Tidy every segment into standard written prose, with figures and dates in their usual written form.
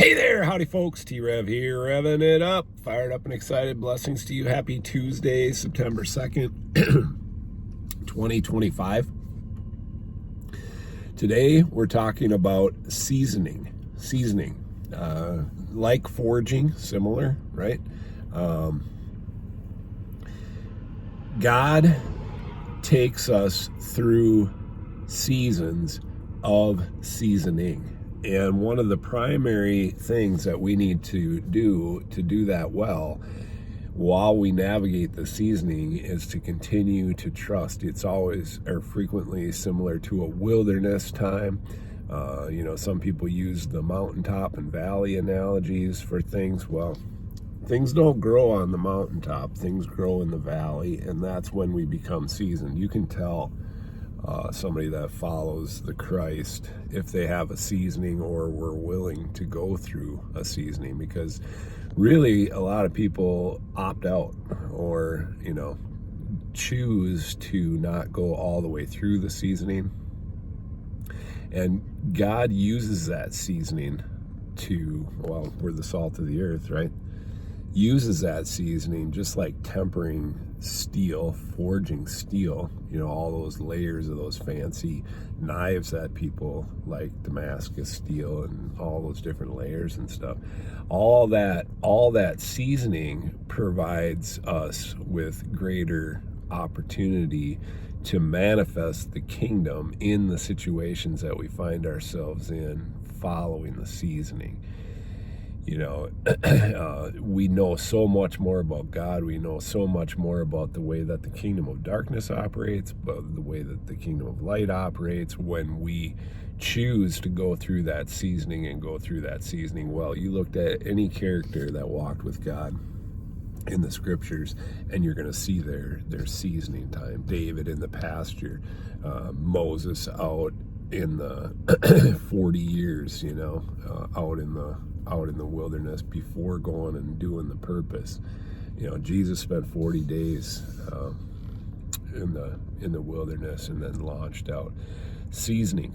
Hey there, howdy folks, T-Rev here, revving it up, fired up and excited. Blessings to you. Happy Tuesday, September 2nd, 2025. Today, we're talking about seasoning. Like foraging, similar, right? God takes us through seasons of seasoning. And one of the primary things that we need to do that well while we navigate the seasoning is to continue to trust. It's always or frequently similar to a wilderness time. Some people use the mountaintop and valley analogies for things. Well, things don't grow on the mountaintop, things grow in the valley, and that's when we become seasoned. You can tell somebody that follows the Christ if they have a seasoning or were willing to go through a seasoning, because really a lot of people opt out or choose to not go all the way through the seasoning, and God uses that seasoning we're the salt of the earth, right? Uses that seasoning just like tempering steel, forging steel, all those layers of those fancy knives that people like, Damascus steel and all those different layers and stuff. All that seasoning provides us with greater opportunity to manifest the kingdom in the situations that we find ourselves in following the seasoning. We know so much more about God. We know so much more about the way that the kingdom of darkness operates, about the way that the kingdom of light operates when we choose to go through that seasoning and go through that seasoning well. You looked at any character that walked with God in the scriptures, and you're going to see their seasoning time. David in the pasture, Moses out in the 40 years, out in the wilderness before going and doing the purpose. Jesus spent 40 days in the wilderness and then launched out. Seasoning.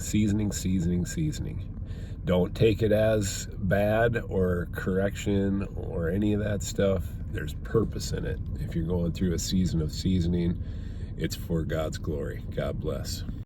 Don't take it as bad or correction or any of that stuff. There's purpose in it. If you're going through a season of seasoning, it's for God's glory. God bless.